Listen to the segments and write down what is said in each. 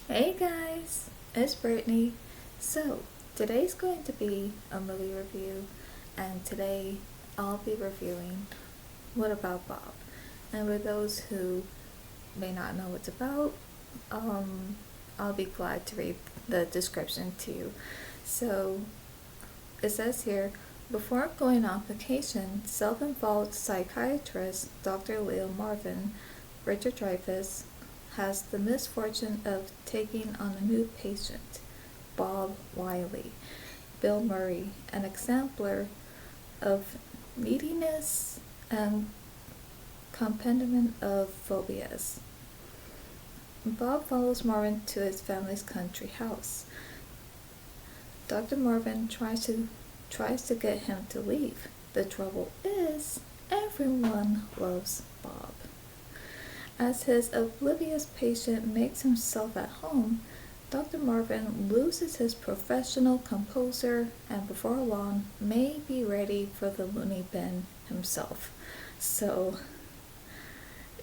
Hey guys, it's Brittany. So, today's going to be a movie review, and today I'll be reviewing What About Bob? And for those who may not know what it's about, um, I'll be glad to read the description to you. So, it says here, before going on vacation, self-involved psychiatrist Dr. Leo Marvin, Richard Dreyfuss, has the misfortune of taking on a new patient, Bob Wiley, Bill Murray, an exemplar of neediness and compendium of phobias. Bob follows Marvin to his family's country house. Dr. Marvin tries to get him to leave. The trouble is, everyone loves Bob. As his oblivious patient makes himself at home, Dr. Marvin loses his professional composure and before long may be ready for the loony bin himself. So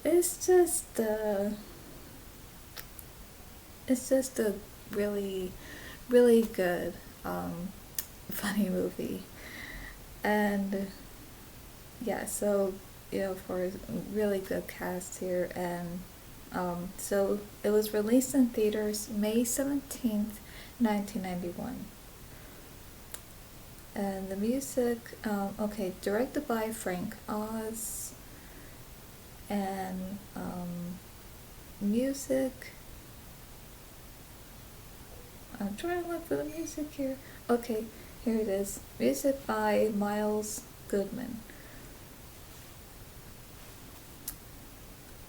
it's just a really really good funny movie. And yeah, so of course, really good cast here. And so it was released in theaters May 17th, 1991. And the music, okay, directed by Frank Oz. And music, I'm trying to look for the music here. Okay, here it is. Music by Miles Goodman.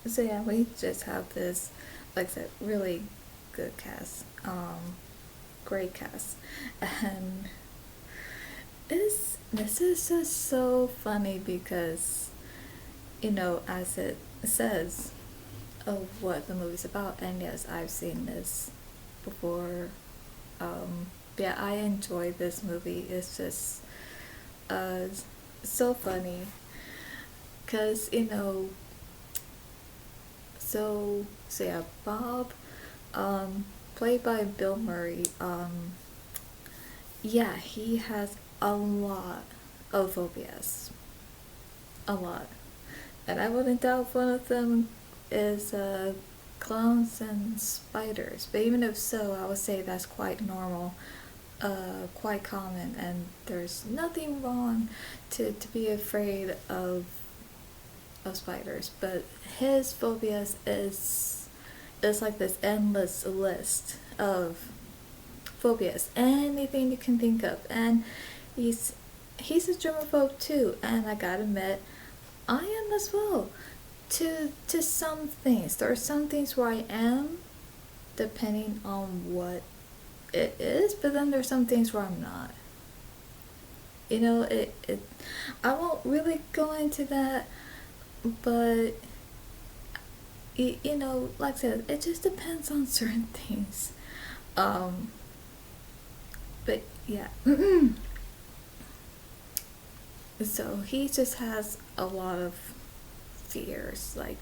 So yeah, we just have this, like I said, really good cast. Great cast. And this is just so funny because, as it says of what the movie's about, and yes, I've seen this before. Yeah, I enjoy this movie. It's just uh, so funny because so yeah, Bob, played by Bill Murray. Yeah, he has a lot of phobias, a lot, and I wouldn't doubt one of them is clowns and spiders. But even if so, I would say that's quite normal, quite common, and there's nothing wrong to be afraid of spiders. But his phobias is like this endless list of phobias, anything you can think of. And he's he's a germaphobe too, and I gotta admit, I am as well. To some things, there are some things where I am, depending on what it is, but then there's some things where I'm not. It I won't really go into that, but like I said, it just depends on certain things. Um, but yeah. So he just has a lot of fears, like,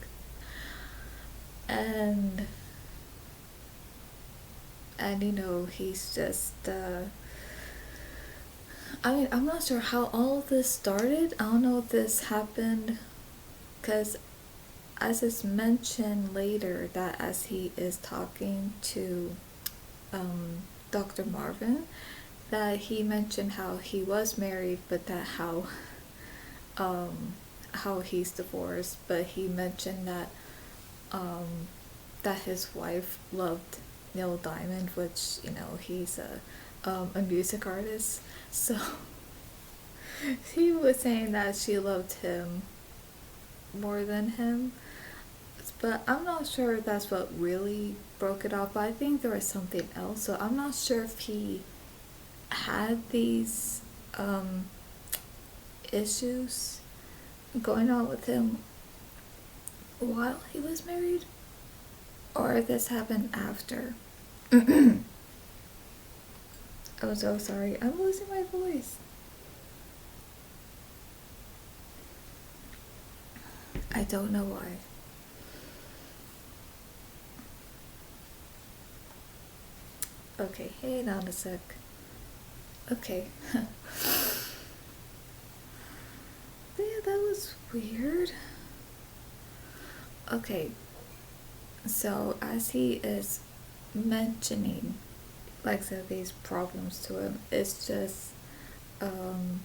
and he's just I mean, I'm not sure how all of this started. I don't know if this happened because, as is mentioned later, that as he is talking to um, Dr. Marvin, that he mentioned how he was married, but that um, how he's divorced. But he mentioned um, that his wife loved Neil Diamond, which he's a music artist. So he was saying that she loved him more than him, but I'm not sure if that's what really broke it off. But I think there was something else. So I'm not sure if he had these issues going on with him while he was married, or if this happened after. I'm so sorry. I'm losing my voice. I don't know why. Okay, hang on a sec. Okay. But yeah, that was weird. Okay, so as he is mentioning, like I said, these problems to him, it's just, um,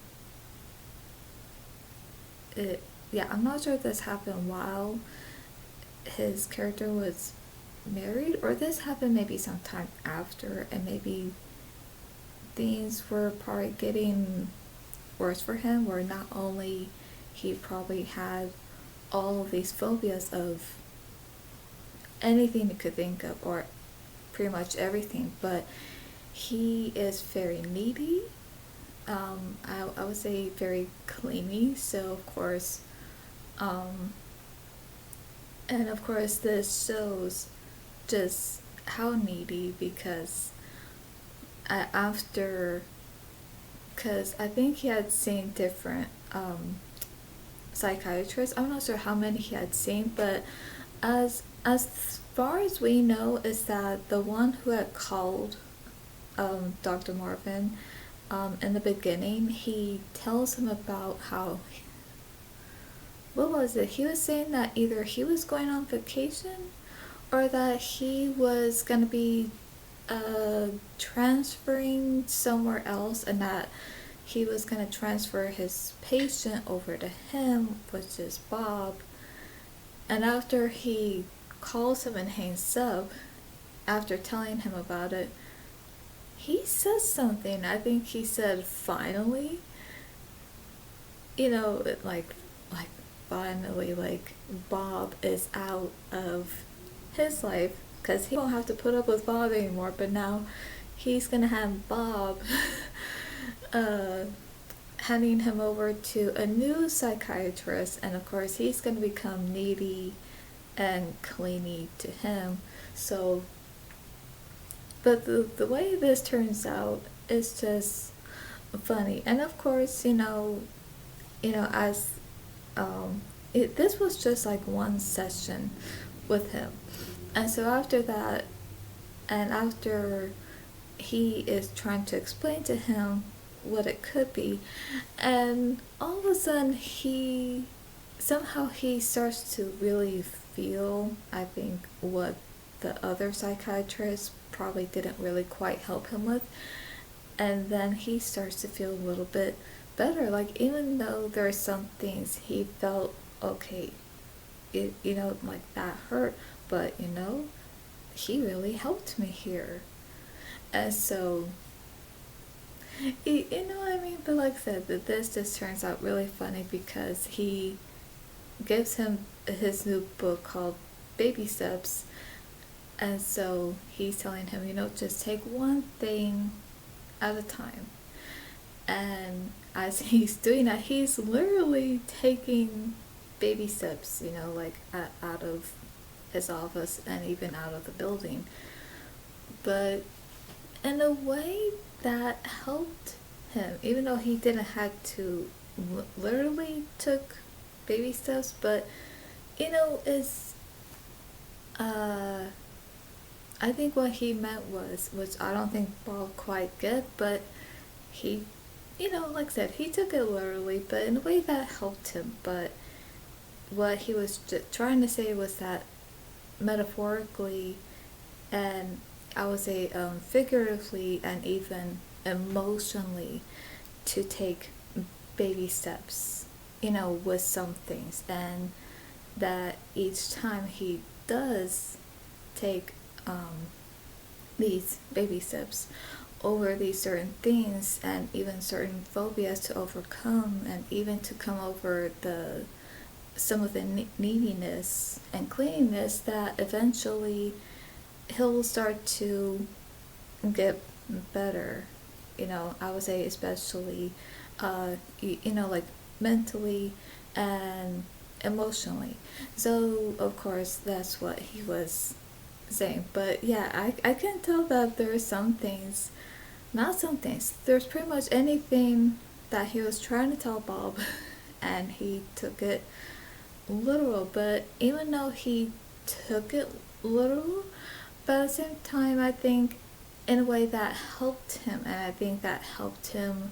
it, yeah, I'm not sure if this happened while his character was married, or this happened maybe sometime after, and maybe things were probably getting worse for him, where not only he probably had all of these phobias of anything you could think of, or pretty much everything, but he is very needy. I would say very clingy, so of course, um, and of course, this shows just how needy, because after, because I think he had seen different psychiatrists. I'm not sure how many he had seen, but as far as we know, is that the one who had called Dr. Marvin in the beginning, he tells him about how, what was it? He was saying that either he was going on vacation, or that he was gonna be transferring somewhere else, and that he was gonna transfer his patient over to him, which is Bob. And after he calls him and hangs up, after telling him about it, he says something. I think he said, finally. You know, like finally, like Bob is out of his life, because he won't have to put up with Bob anymore, but now he's gonna have Bob uh, handing him over to a new psychiatrist, and of course he's gonna become needy and clingy to him. So, but the way this turns out is just funny, and of course, as this was just like one session with him, and so after that, and after he is trying to explain to him what it could be, and all of a sudden he starts to really feel, I think, what the other psychiatrist probably didn't really quite help him with, and then he starts to feel a little bit better, like even though there are some things he felt, okay, like that hurt, but he really helped me here. And so, you know what I mean? But like I said, that this just turns out really funny, because he gives him his new book called Baby Steps. And so he's telling him, just take one thing at a time. And as he's doing that, he's literally taking baby steps, like out of his office and even out of the building. But in a way that helped him, even though he didn't have to literally took baby steps, but is I think what he meant was, which I don't think Paul quite get, but he, like I said, he took it literally, but in a way that helped him. But what he was trying to say was that metaphorically, and I would say figuratively, and even emotionally, to take baby steps, with some things, and that each time he does take these baby steps over these certain things, and even certain phobias to overcome, and even to come over some of the neediness and cleanliness, that eventually he'll start to get better. I would say especially, like mentally and emotionally. So of course that's what he was saying. But yeah, I can tell that there are some things, not some things, there's pretty much anything that he was trying to tell Bob, and he took it literal. But even though he took it literal, but at the same time, I think in a way that helped him, and I think that helped him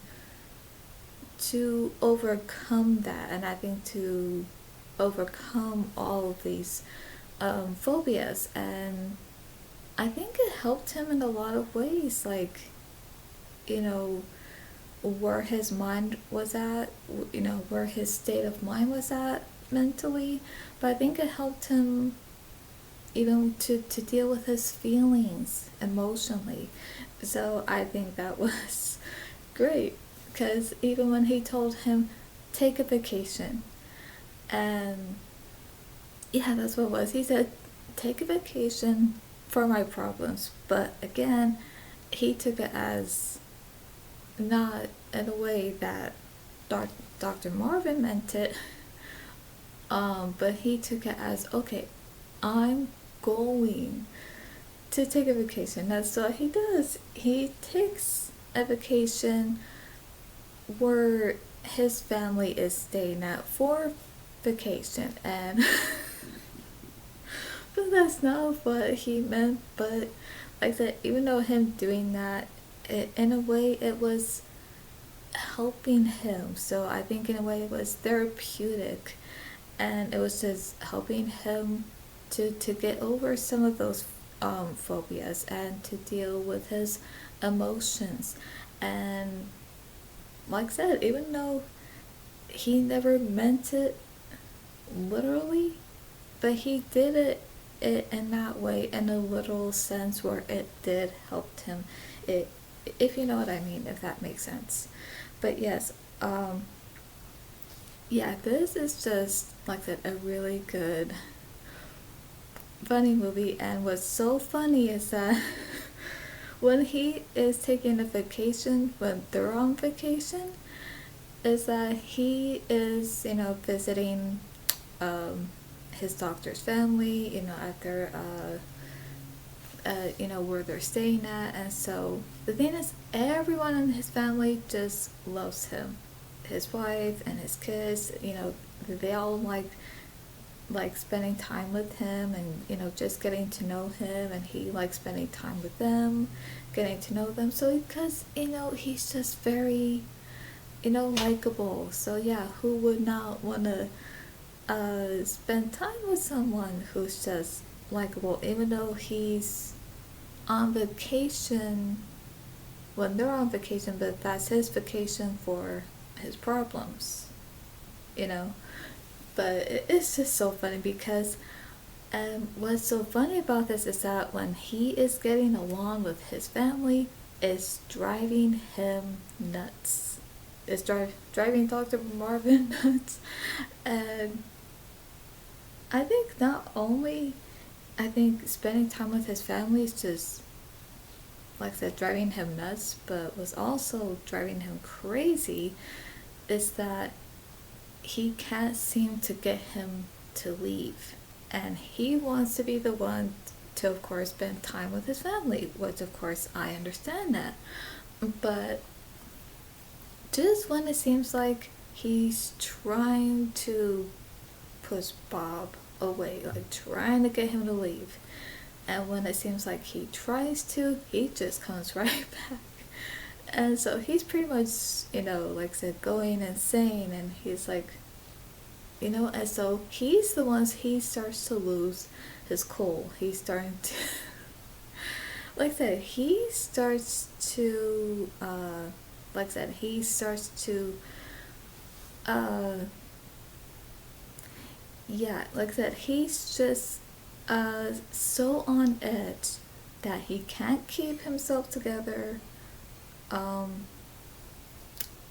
to overcome that, and I think to overcome all of these phobias. And I think it helped him in a lot of ways, like, you know, where his mind was at, you know, where his state of mind was at mentally. But I think it helped him even to deal with his feelings emotionally. So I think that was great, because even when he told him, take a vacation, and yeah, that's what it was. He said, take a vacation for my problems. But again, he took it as not in a way that Dr. Marvin meant it, but he took it as, okay, I'm going to take a vacation. That's what he does. He takes a vacation where his family is staying at for vacation, and but that's not what he meant. But like I said, even though him doing that, in a way it was helping him. So I think in a way it was therapeutic, and it was just helping him to get over some of those phobias and to deal with his emotions. And like I said, even though he never meant it literally, but he did it in that way, in a literal sense, where it did help him. It, if you know what I mean, if that makes sense. But yes, yeah, this is just, like I said, a really good, funny movie. And what's so funny is that when he is taking a vacation, when they're on vacation, is that he is, you know, visiting his doctor's family, you know, at their you know, where they're staying at. And so the thing is, everyone in his family just loves him, his wife and his kids. You know, they all like spending time with him, and you know, just getting to know him, and he likes spending time with them, getting to know them. So because, you know, he's just very, you know, likable. So yeah, who would not want to spend time with someone who's just likable, even though he's on vacation, when they're on vacation, but that's his vacation for his problems, you know. But it's just so funny because what's so funny about this is that when he is getting along with his family, it's driving him nuts. It's driving Dr. Marvin nuts. And I think not only, I think spending time with his family is just, like I said, driving him nuts, but was also driving him crazy, is that he can't seem to get him to leave. And he wants to be the one to, of course, spend time with his family, which, of course, I understand that. But just when it seems like he's trying to push Bob away, like trying to get him to leave, and when it seems like he tries to, he just comes right back. And so he's pretty much, you know, like I said, going insane, and he's like, you know, and so he's the ones, he starts to lose his cool. He's starting to, like I said, he starts to, like I said, he starts to, yeah, like I said, he's just so on edge that he can't keep himself together.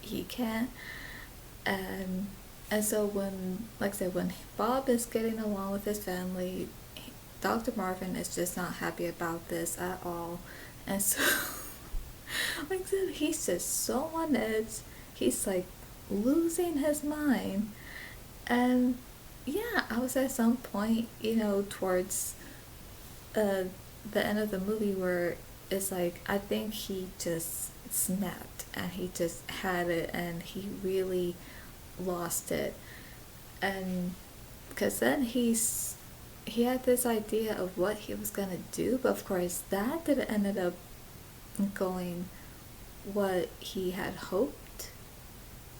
He can't. And so when, like I said, when Bob is getting along with his family, Dr. Marvin is just not happy about this at all. And so, like I said, he's just so on edge. He's like losing his mind. And yeah, I was at some point, you know, towards the end of the movie, where it's like, I think he just snapped, and he just had it, and he really lost it. And because then he had this idea of what he was gonna do, but of course that didn't ended up going what he had hoped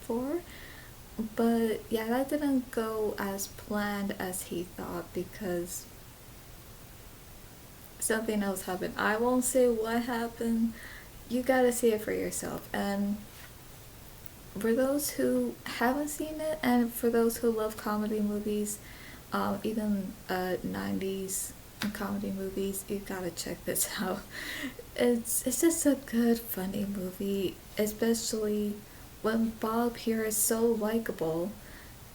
for. But yeah, that didn't go as planned as he thought because something else happened. I won't say what happened. You gotta see it for yourself. And for those who haven't seen it, and for those who love comedy movies, even 90s comedy movies, you gotta check this out. It's just a good, funny movie, especially when Bob here is so likable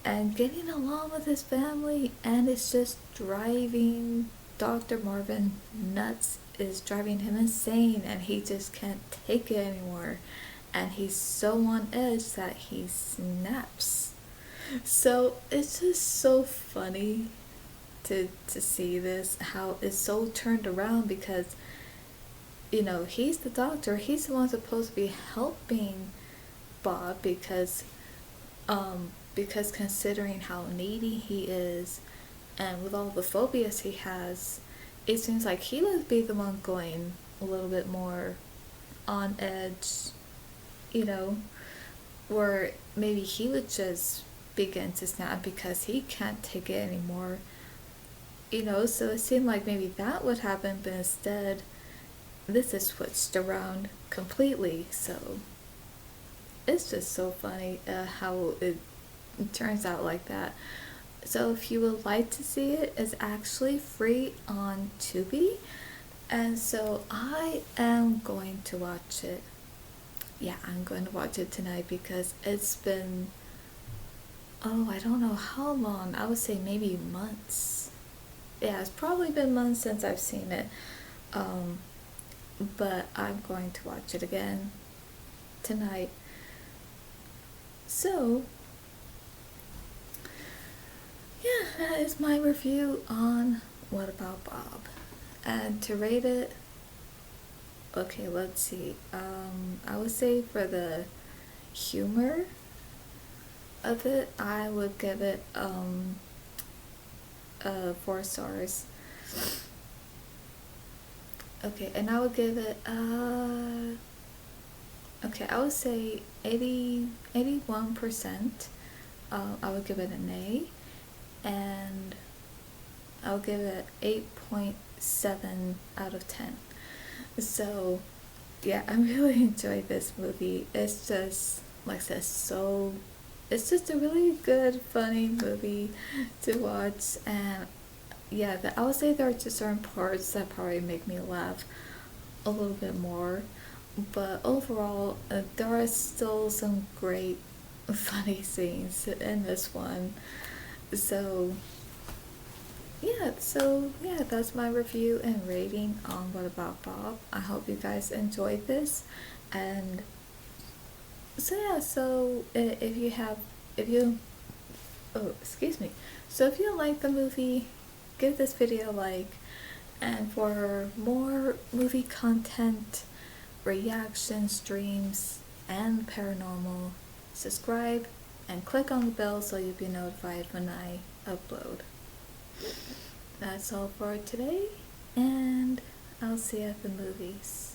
and getting along with his family, and it's just driving Dr. Marvin nuts, is driving him insane, and he just can't take it anymore. And he's so on edge that he snaps. So it's just so funny to see this, how it's so turned around because, you know, he's the doctor, he's the one supposed to be helping Bob because considering how needy he is and with all the phobias he has, it seems like he would be the one going a little bit more on edge, you know, or maybe he would just begin to snap because he can't take it anymore, you know. So it seemed like maybe that would happen, but instead this is switched around completely. So it's just so funny how it turns out like that. So if you would like to see it, it's actually free on Tubi, and so I am going to watch it. Yeah, I'm going to watch it tonight because it's been, oh, I don't know how long. I would say maybe months. Yeah, it's probably been months since I've seen it. Um, but I'm going to watch it again tonight. So, yeah, that is my review on What About Bob. And to rate it, okay, let's see. I would say for the humor of it, I would give it 4 stars. Okay, and I would give it okay, I would say 81%. I would give it an A, and I would give it 8.7 out of 10. So yeah, I really enjoyed this movie. It's just, like I said, so it's just a really good, funny movie to watch. And yeah, I would say there are just certain parts that probably make me laugh a little bit more, but overall, there are still some great funny scenes in this one. So yeah, that's my review and rating on What About Bob. I hope you guys enjoyed this, and so yeah, so if you oh, excuse me, so if you like the movie, give this video a like, and for more movie content, reaction streams, and paranormal, subscribe and click on the bell so you'll be notified when I upload. That's all for today, and I'll see you at the movies.